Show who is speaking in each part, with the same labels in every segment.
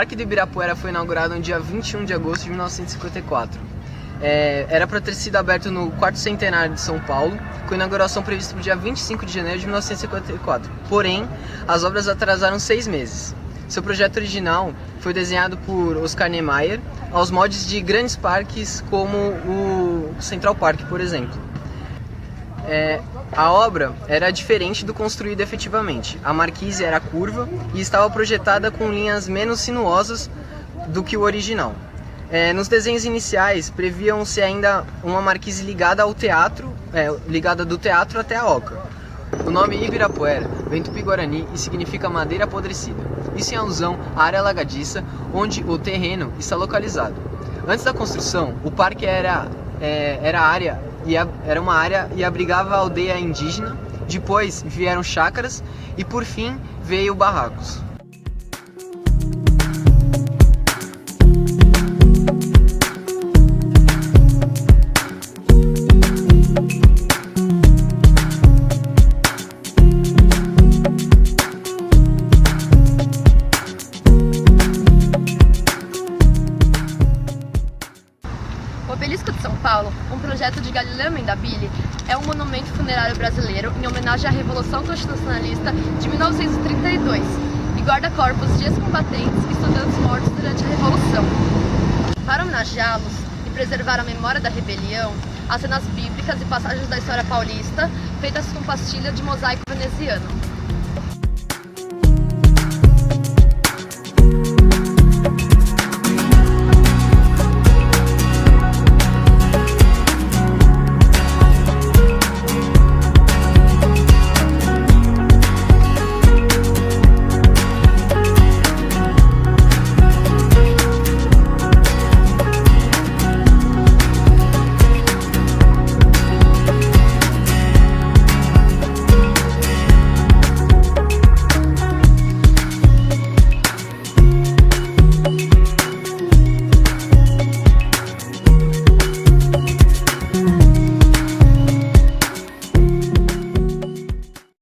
Speaker 1: Parque do Ibirapuera foi inaugurado no dia 21 de agosto de 1954. Era para ter sido aberto no 4º centenário de São Paulo, com inauguração prevista para o dia 25 de janeiro de 1954. Porém, as obras atrasaram 6 meses. Seu projeto original foi desenhado por Oscar Niemeyer, aos moldes de grandes parques como o Central Park, por exemplo. A obra era diferente do construído efetivamente. A marquise era curva e estava projetada com linhas menos sinuosas do que o original. Nos desenhos iniciais, previam-se ainda uma marquise ligada ao teatro, ligada do teatro até a oca. O nome Ibirapuera vem do Tupi-Guarani e significa madeira apodrecida. Isso em alusão à área alagadiça onde o terreno está localizado. Antes da construção, o parque era uma área e abrigava a aldeia indígena. Depois vieram chácaras e por fim veio barracos.
Speaker 2: O Obelisco de São Paulo, um projeto de Galileu Mendabilli, é um monumento funerário brasileiro em homenagem à Revolução Constitucionalista de 1932 e guarda corpos de ex-combatentes e estudantes mortos durante a Revolução. Para homenageá-los e preservar a memória da rebelião, há cenas bíblicas e passagens da história paulista feitas com pastilha de mosaico veneziano.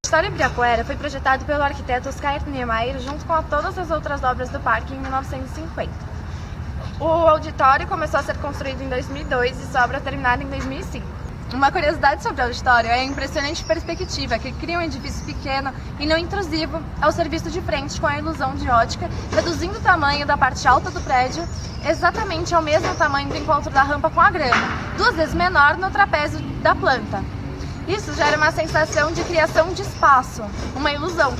Speaker 3: O Auditório Ibirapuera foi projetado pelo arquiteto Oscar Niemeyer junto com todas as outras obras do parque em 1950. O auditório começou a ser construído em 2002 e sua obra terminada em 2005. Uma curiosidade sobre o auditório é a impressionante perspectiva que cria um edifício pequeno e não intrusivo ao ser visto de frente com a ilusão de ótica, reduzindo o tamanho da parte alta do prédio exatamente ao mesmo tamanho do encontro da rampa com a grama, 2 vezes menor no trapézio da planta. Isso gera uma sensação de criação de espaço, uma ilusão.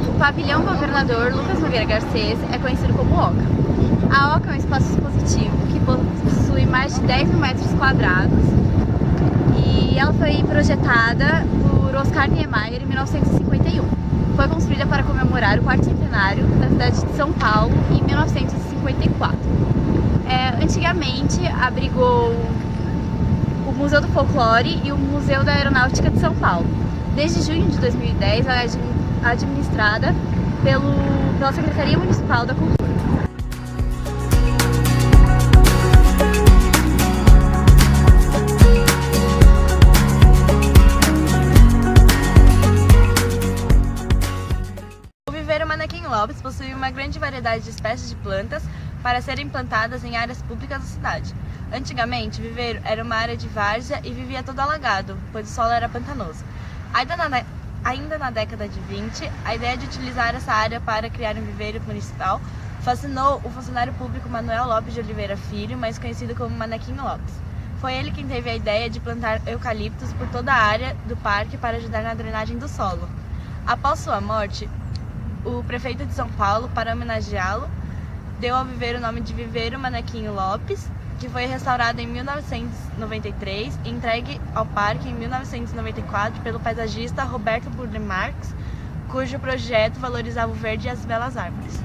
Speaker 2: O pavilhão governador Lucas Nogueira Garcês é conhecido como OCA. A OCA é um espaço expositivo que possui mais de 10 mil metros quadrados e ela foi projetada por Oscar Niemeyer em 1951. Foi construída para comemorar o 4º centenário da cidade de São Paulo em 1954. Antigamente abrigou o Museu do Folclore e o Museu da Aeronáutica de São Paulo. Desde junho de 2010 ela é administrada pela Secretaria Municipal da Cultura. O Viveiro Manequim Lopes possui uma grande variedade de espécies de plantas para serem plantadas em áreas públicas da cidade. Antigamente, o viveiro era uma área de várzea e vivia todo alagado, pois o solo era pantanoso. Ainda na década de 20, a ideia de utilizar essa área para criar um viveiro municipal fascinou o funcionário público Manuel Lopes de Oliveira Filho, mais conhecido como Manequim Lopes. Foi ele quem teve a ideia de plantar eucaliptos por toda a área do parque para ajudar na drenagem do solo. Após sua morte, o prefeito de São Paulo, para homenageá-lo, deu ao viveiro o nome de Viveiro Manequim Lopes, que foi restaurado em 1993 e entregue ao parque em 1994 pelo paisagista Roberto Burle Marx, cujo projeto valorizava o verde e as belas árvores.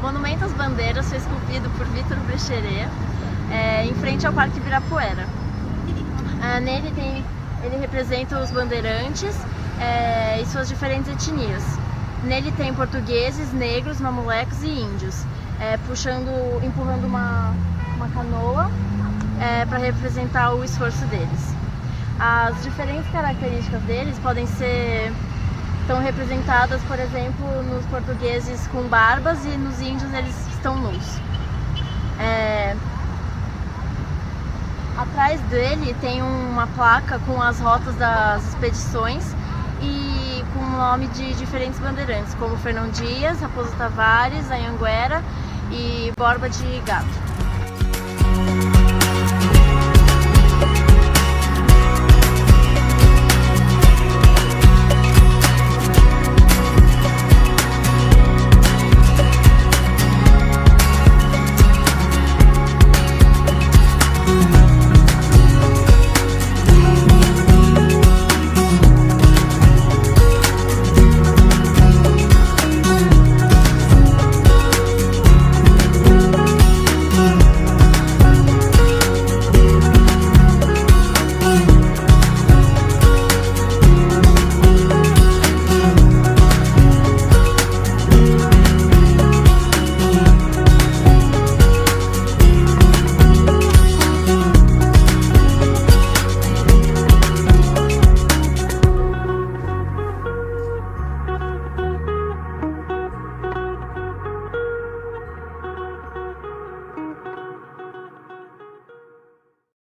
Speaker 4: Monumento às Bandeiras foi esculpido por Vitor Brecheret, em frente ao Parque Ibirapuera. Ele representa os bandeirantes e suas diferentes etnias. Nele tem portugueses, negros, mamulecos e índios, empurrando uma canoa para representar o esforço deles. As diferentes características deles estão representadas, por exemplo, nos portugueses com barbas e nos índios eles estão nus. Atrás dele tem uma placa com as rotas das expedições e com o nome de diferentes bandeirantes, como Fernão Dias, Raposo Tavares, Anhanguera e Borba de Gato.